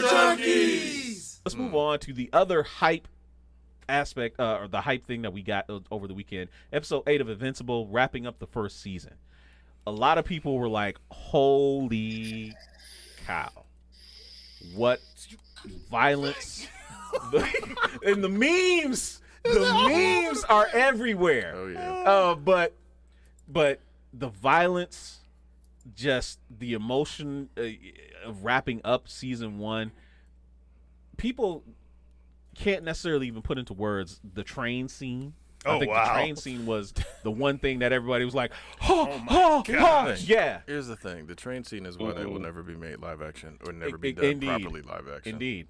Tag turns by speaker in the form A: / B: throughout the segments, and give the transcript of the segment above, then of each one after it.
A: Junkies!
B: Let's move on to the other hype aspect, or the hype thing that we got over the weekend. Episode 8 of Invincible, wrapping up the first season. A lot of people were like, holy cow. What violence. And the memes are everywhere.
C: Oh, yeah.
B: But the violence, just the emotion of wrapping up season 1, people can't necessarily even put into words the train scene. I think the train scene was the one thing that everybody was like, oh gosh. Yeah.
C: Here's the thing. The train scene is why that will never be made live action or never be done properly live action.
B: Indeed.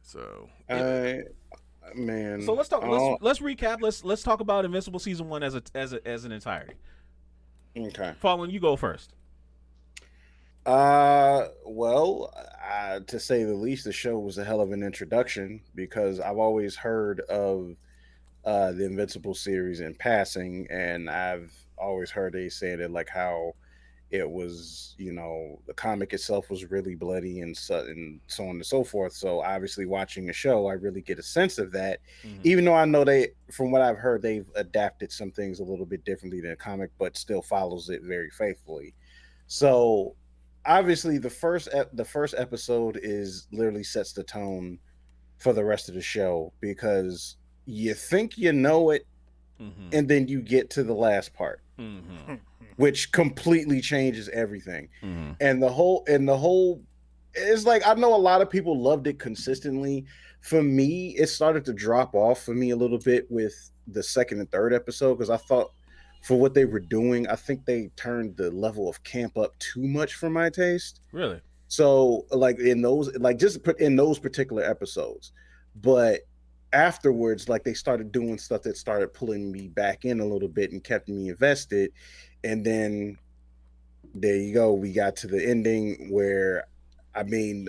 C: So,
D: man.
B: So let's talk. Let's recap. Let's talk about Invincible season 1 as an entirety.
D: Okay.
B: Fallon, you go first.
D: Well, to say the least, the show was a hell of an introduction because I've always heard of the Invincible series in passing, and I've always heard they say that like how it was, the comic itself was really bloody and so on and so forth. So obviously watching the show, I really get a sense of that, even though I know from what I've heard, they've adapted some things a little bit differently than a comic, but still follows it very faithfully. So obviously the first episode is literally sets the tone for the rest of the show because you think you know it, and then you get to the last part, which completely changes everything. And the whole it's like, I know a lot of people loved it consistently. For me, it started to drop off for me a little bit with the second and third episode because I thought for what they were doing, I think they turned the level of camp up too much for my taste.
B: Really?
D: So like in those, like just put in those particular episodes, but afterwards, like they started doing stuff that started pulling me back in a little bit and kept me invested. And then there you go. We got to the ending where, I mean,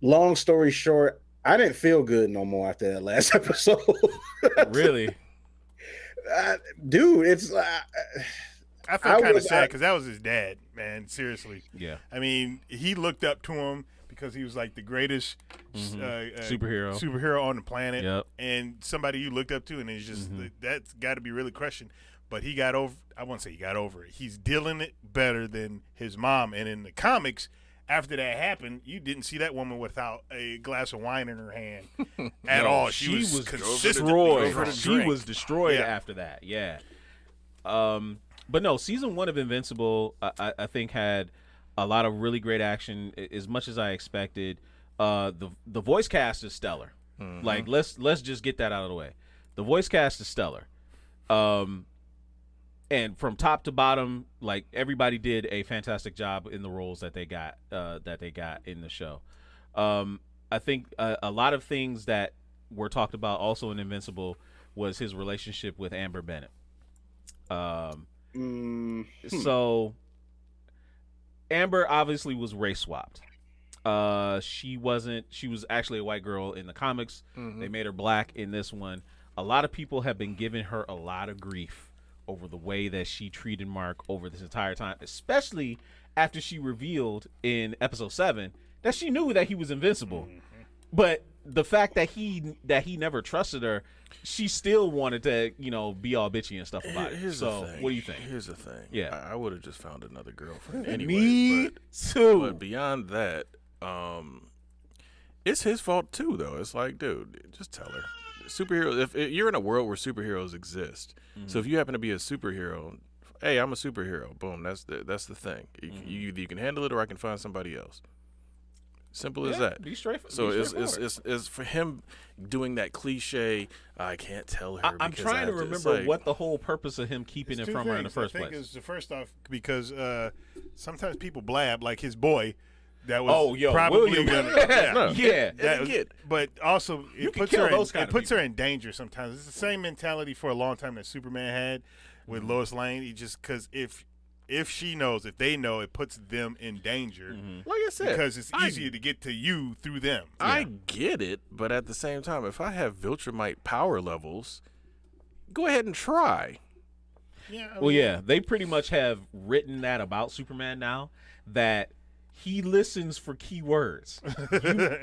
D: long story short, I didn't feel good no more after that last episode.
B: Really?
D: Dude, it's
A: I felt kind of sad because that was his dad, man. Seriously.
B: Yeah.
A: I mean, he looked up to him because he was like the greatest superhero on the planet, and somebody you looked up to, and it's just that's got to be really crushing. But he got over. I won't say he got over it. He's dealing it better than his mom. And in the comics, after that happened, you didn't see that woman without a glass of wine in her hand at all. She was
B: destroyed. She was destroyed after that. Yeah. But no, season 1 of Invincible, I think had a lot of really great action, as much as I expected. The voice cast is stellar. Like let's just get that out of the way. The voice cast is stellar. And from top to bottom, like everybody did a fantastic job in the roles that they got in the show. I think a lot of things that were talked about also in Invincible was his relationship with Amber Bennett. So Amber obviously was race swapped. She was actually a white girl in the comics. They made her black in this one. A lot of people have been giving her a lot of grief over the way that she treated Mark over this entire time, especially after she revealed in episode 7 that she knew that he was invincible. But the fact that he never trusted her, she still wanted to, be all bitchy and stuff about it. So, what do you think?
C: Here's the thing.
B: Yeah.
C: I would have just found another girlfriend anyway.
B: Me too.
C: But beyond that, it's his fault too, though. It's like, dude, just tell her. Superheroes. If you're in a world where superheroes exist, so if you happen to be a superhero, hey, I'm a superhero. Boom. That's the thing. You can handle it, or I can find somebody else. Simple as that.
B: Be straightforward.
C: So it's for him doing that cliche. I can't tell her.
B: I'm trying to remember what the whole purpose of him keeping it from her in the first place.
A: I think it's the first off because sometimes people blab like his boy. That was probably gonna, but also it puts her in danger sometimes. It's the same mentality for a long time that Superman had with Lois Lane. He just because if she knows, if they know, it puts them in danger.
C: Like I said,
A: because it's easier to get to you through them.
C: I get it, but at the same time, if I have Viltrumite power levels, go ahead and try.
A: Yeah.
B: They pretty much have written that about Superman now, that he listens for keywords.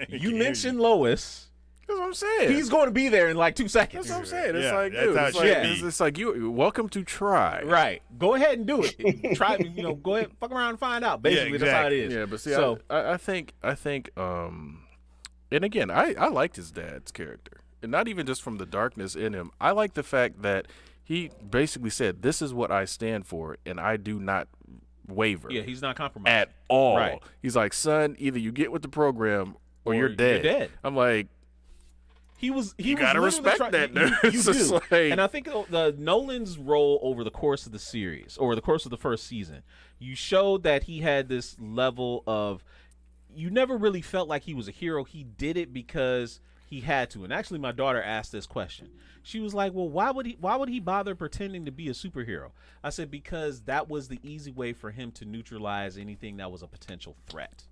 B: You mention Lois.
C: That's what I'm saying.
B: He's going to be there in like 2 seconds.
C: That's what I'm saying. It's
A: Yeah,
C: like,
A: that's
C: dude,
A: how
C: it's like you welcome to try.
B: Right. Go ahead and do it. Try, go ahead, fuck around and find out. Basically, that's how it is.
C: Yeah, but see, so, I think, and again, I liked his dad's character, and not even just from the darkness in him. I like the fact that he basically said, "This is what I stand for, and I do not waver."
B: Yeah, he's not compromised
C: at all.
B: Right.
C: He's like, "Son, either you get with the program or you're dead."
B: You're dead.
C: I'm like,
B: you
C: gotta respect that.
B: You do. And I think the Nolan's role over the course of the series, or the course of the first season, you showed that he had this level of, you never really felt like he was a hero. He did it because he had to. And actually, my daughter asked this question. She was like, well, why would he bother pretending to be a superhero? I said, because that was the easy way for him to neutralize anything that was a potential threat.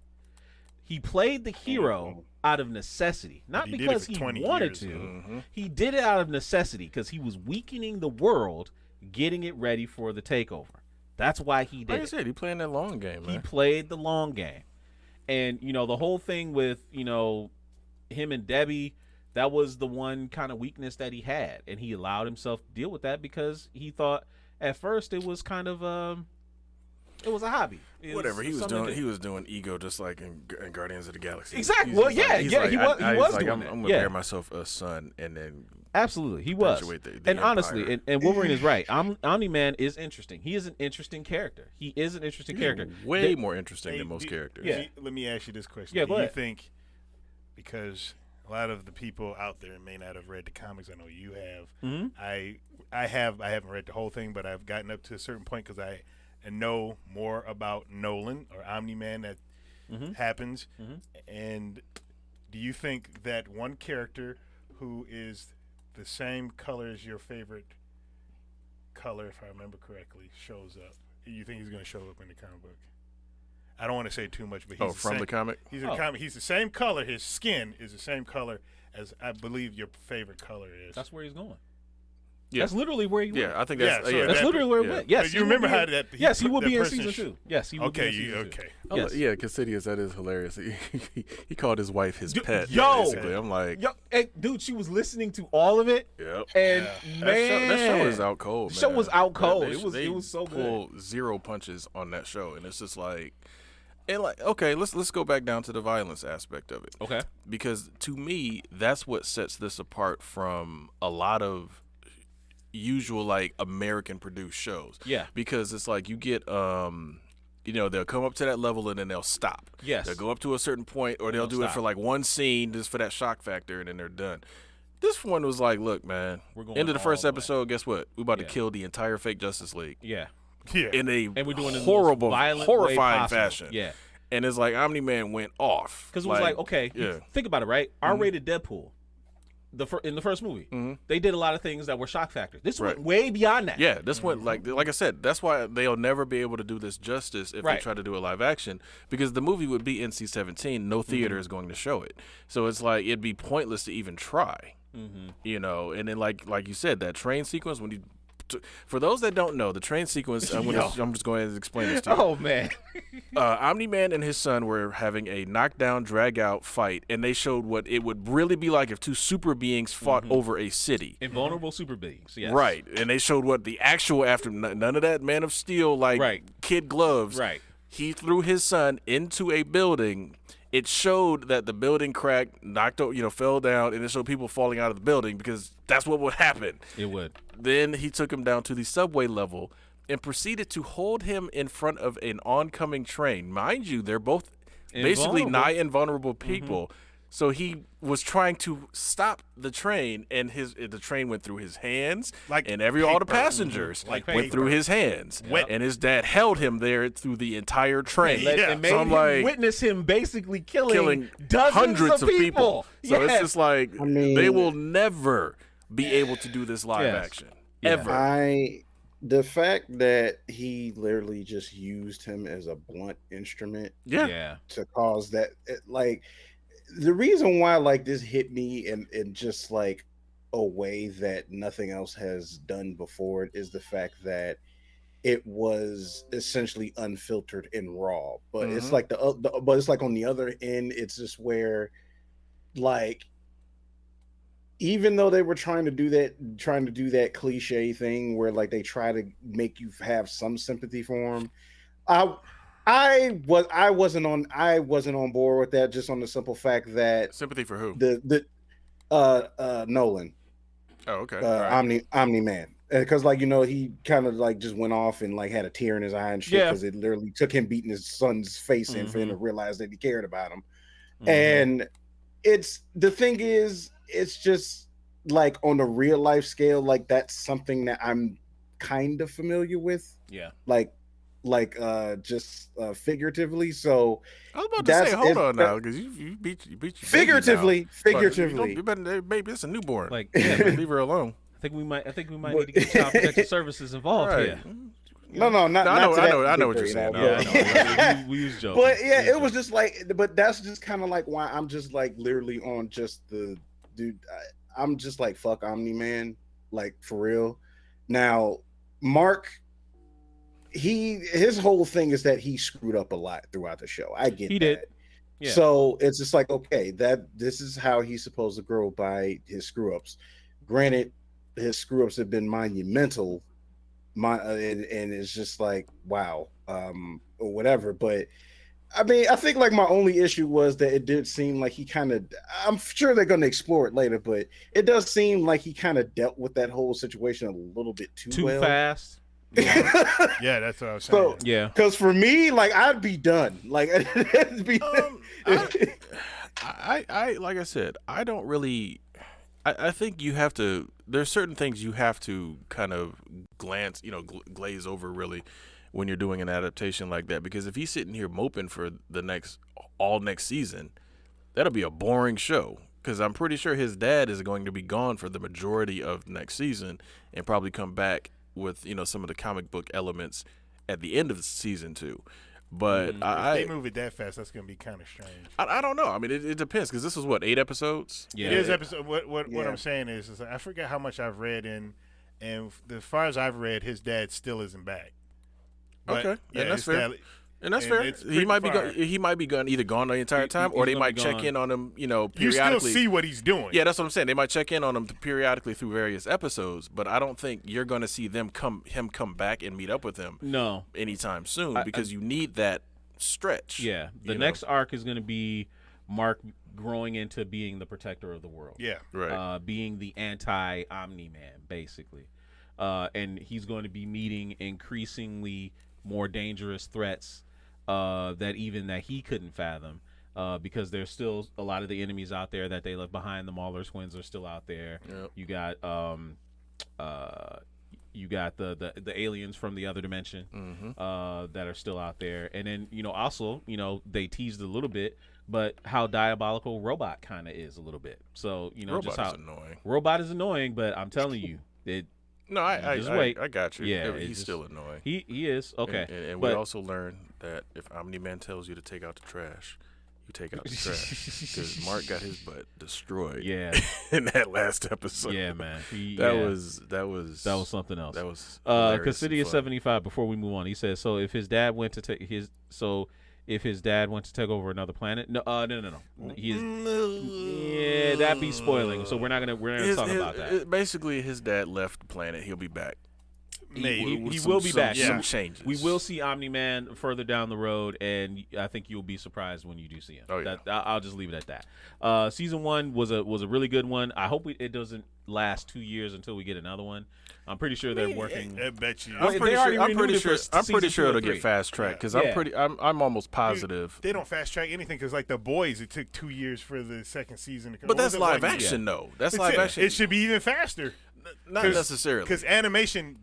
B: He played the hero out of necessity, not because he wanted to. Mm-hmm. He did it out of necessity because he was weakening the world, getting it ready for the takeover. That's why he did it.
C: Like I said, he playing that long game, man.
B: He played the long game. And, the whole thing with, him and Debbie, that was the one kind of weakness that he had. And he allowed himself to deal with that because he thought at first it was kind of it was a hobby.
C: Whatever he was doing ego just like in Guardians of the Galaxy.
B: Exactly. Well, yeah, he was doing that.
C: I'm gonna bear myself a son and then
B: absolutely he was.
C: The
B: and honestly, and Wolverine is right. Omni-Man is interesting. He is an interesting character. He is an interesting character.
C: Way more interesting than most characters.
B: Yeah.
A: Let me ask you this question.
B: Yeah,
A: do you think, because a lot of the people out there may not have read the comics, I know you have.
B: Mm-hmm.
A: I haven't read the whole thing, but I've gotten up to a certain point because I know more about Nolan or Omni-Man that happens. Mm-hmm. And do you think that one character who is the same color as your favorite color, if I remember correctly, shows up? You think he's going to show up in the comic book? I don't want to say too much, but he's
C: the comic?
A: He's in the comic. He's the same color. His skin is the same color as I believe your favorite color is.
B: That's where he's going.
C: Yeah.
B: That's literally where he went.
C: Yeah, I think that's
B: that's literally where he went. Yes,
A: you remember how that?
B: Yes, he will be in season 2. Yes, he will be in season 2.
C: Yes. Yeah, Cassidius, that is hilarious. He called his wife his pet. Basically, I'm like,
B: hey, dude, she was listening to all of it.
C: Yep.
B: And man,
C: that show is out cold.
B: The show was out cold. It was so good.
C: Pull zero punches on that show, and it's just like. And okay, let's go back down to the violence aspect of it.
B: Okay.
C: Because to me, that's what sets this apart from a lot usual like American produced shows.
B: Yeah.
C: Because it's like you get they'll come up to that level and then they'll stop.
B: Yes.
C: They'll go up to a certain point or they'll do it for like one scene just for that shock factor and then they're done. This one was like, look, man,
B: we're going
C: end of the first episode, guess what? We're about to kill the entire fake Justice League.
B: Yeah.
A: Yeah.
C: In a
B: and we're doing
C: horrible, horrifying
B: way
C: fashion.
B: Yeah.
C: And it's like Omni-Man went off.
B: Because it was like, okay, think about it, right? R-rated Deadpool, in the first movie, they did a lot of things that were shock factors. This went way beyond that.
C: Yeah, this went like I said, that's why they'll never be able to do this justice if they try to do a live action, because the movie would be NC-17. No theater is going to show it. So it's like it'd be pointless to even try. And then like you said, that train sequence when you. For those that don't know, the train sequence, I'm just going to explain this to you.
B: Oh, man.
C: Omni-Man and his son were having a knockdown, drag-out fight, and they showed what it would really be like if two super beings fought over a city.
B: Invulnerable super beings, yes.
C: Right, and they showed what the actual, after none of that Man of Steel, kid gloves.
B: Right.
C: He threw his son into a building. It showed that the building cracked, fell down, and it showed people falling out of the building because that's what would happen.
B: It would.
C: Then he took him down to the subway level and proceeded to hold him in front of an oncoming train. Mind you, they're both basically nigh invulnerable people. So he was trying to stop the train, and the train went through his hands, and all the passengers went through his hands. And his dad held him there through the entire train.
B: And made him witness him basically killing dozens
C: hundreds of people. So
B: yes.
C: it's just like, they will never be able to do this live action. Ever.
D: The fact that he literally just used him as a blunt instrument to cause that, the reason why this hit me in just a way that nothing else has done before it is the fact that it was essentially unfiltered and raw. But it's like but it's like on the other end, it's just where like even though they were trying to do that cliche thing where like they try to make you have some sympathy for him, I wasn't on board with that, just on the simple fact that
C: sympathy for who?
D: Nolan.
C: Oh, okay.
D: Right. Omni Man. Because like he kind of like just went off and like had a tear in his eye and shit because it literally took him beating his son's face in for him to realize that he cared about him. And the thing is, it's just like on a real life scale, like that's something that I'm kind of familiar with.
B: Yeah.
D: Like just figuratively. So
C: I was about to say, hold on now, because you beat your
D: figuratively.
C: You better, maybe it's a newborn.
B: Like,
C: leave her alone.
B: I think we might need to get Child Protection Services involved here.
D: No, not
C: I know what you're saying.
B: Yeah, we use jokes.
D: But yeah, it was just like, but that's just kind of like why I'm just like literally on just the dude. I'm just like fuck Omni Man, like for real. Now, Mark, his whole thing is that he screwed up a lot throughout the show. I get
B: he
D: that.
B: did. Yeah.
D: So it's just like, okay, this is how he's supposed to grow, by his screw ups. Granted, his screw ups have been monumental, and it's just like wow, or whatever. But I mean, I think like my only issue was that it did seem like he kind of. I'm sure they're going to explore it later, but it does seem like he kind of dealt with that whole situation a little bit too well.
B: Fast.
A: Yeah, that's what I was saying.
D: So, because for me, like I'd be done. Like it'd be.
C: I like I said, I don't really. I think you have to. There's certain things you have to kind of glaze over really when you're doing an adaptation like that. Because if he's sitting here moping for the next season, that'll be a boring show. Because I'm pretty sure his dad is going to be gone for the majority of next season and probably come back with some of the comic book elements at the end of season 2. But
A: if they move it that fast, that's going to be kind of strange.
C: I don't know. I mean, it depends, because this is what, 8 episodes?
A: Yeah, it is episode. What I'm saying is I forget how much I've read and as far as I've read, his dad still isn't back. But,
C: okay,
A: yeah,
C: and that's fair. And that's fair. He might be either gone the entire time, or they might check in on him, periodically.
A: You still see what he's doing.
C: Yeah, that's what I'm saying. They might check in on him periodically through various episodes, but I don't think you're going to see him come back and meet up with him.
B: No,
C: anytime soon, because you need that stretch.
B: Yeah, the next arc is going to be Mark growing into being the protector of the world.
A: Yeah,
C: right.
B: Being the anti-Omni-Man, basically, and he's going to be meeting increasingly more dangerous threats that he couldn't fathom, because there's still a lot of the enemies out there that they left behind. The Mauler twins are still out there.
C: Yep.
B: You got the aliens from the other dimension that are still out there, and then also they teased a little bit, but how diabolical Robot kind of is a little bit. So
C: Robot
B: just how
C: is annoying.
B: Robot is annoying, but I'm telling you it.
C: No, I got you.
B: Yeah,
C: he's still annoying.
B: He is okay.
C: And we also learned that if Omni-Man tells you to take out the trash, you take out the trash, because Mark got his butt destroyed.
B: Yeah,
C: in that last episode.
B: Yeah, man.
C: That was
B: something else.
C: That was
B: Casidia75. Before we move on, he says, so if his dad went to take over another planet, no. Yeah, that'd be spoiling. So we're not gonna talk about that.
C: Basically, his dad left the planet. He'll be back.
B: He will be back.
C: Some changes.
B: We will see Omni-Man further down the road, and I think you'll be surprised when you do see him.
C: Oh, yeah.
B: I'll just leave it at that. Season 1 was a really good one. I hope it doesn't last 2 years until we get another one. I'm pretty sure they're working.
A: I bet you.
C: I'm pretty sure it'll get fast tracked, because I'm almost positive.
A: They don't fast track anything, because like The Boys, it took 2 years for the second season to come.
C: But that's live action, though. That's live action.
A: It should be even faster.
C: Not necessarily,
A: because animation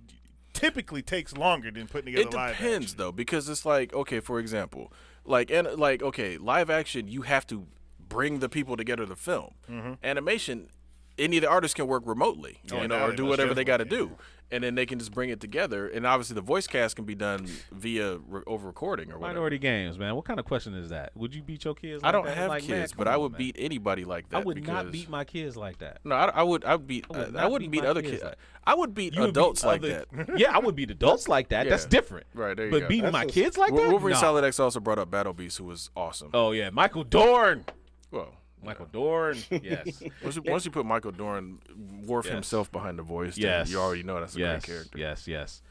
A: typically takes longer than putting together live action.
C: It depends, though, because it's like, okay, for example, live action, you have to bring the people together to film. Animation, any of the artists can work remotely, or do whatever they got to do.
A: Yeah.
C: And then they can just bring it together. And obviously the voice cast can be done via over recording or whatever.
B: Minority Games, man. What kind of question is that? Would you beat your kids like
C: I don't
B: that?
C: have
B: Like,
C: kids,
B: man,
C: but I would
B: man.
C: beat anybody like that.
B: I would not beat my kids like that.
C: No, I wouldn't beat
B: my
C: other
B: kids
C: kids.
B: like-
C: I would beat adults like that.
B: Yeah, I would beat adults like that.
C: Yeah.
B: That's different.
C: Right, there you
B: But
C: go.
B: beating my kids like that?
C: Wolverine
B: No.
C: Solid X also brought up Battle Beast, who was awesome.
B: Oh, yeah. Michael Dorn.
C: Well,
B: Michael Dorn. Yes.
C: once you put Michael Dorn, Worf himself behind the voice, then you already know that's a great character.
B: Yes.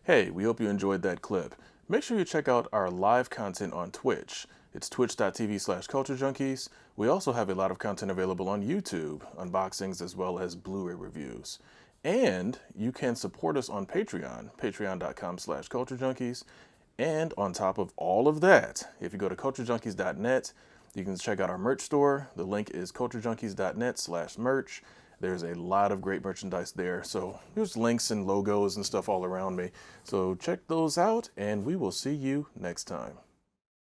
C: Hey, we hope you enjoyed that clip. Make sure you check out our live content on Twitch. It's twitch.tv/culturejunkies. We also have a lot of content available on YouTube, unboxings as well as Blu-ray reviews. And you can support us on Patreon, patreon.com/culturejunkies. And on top of all of that, if you go to culturejunkies.net, you can check out our merch store. The link is culturejunkies.net/merch. There's a lot of great merchandise there. So there's links and logos and stuff all around me. So check those out, and we will see you next time.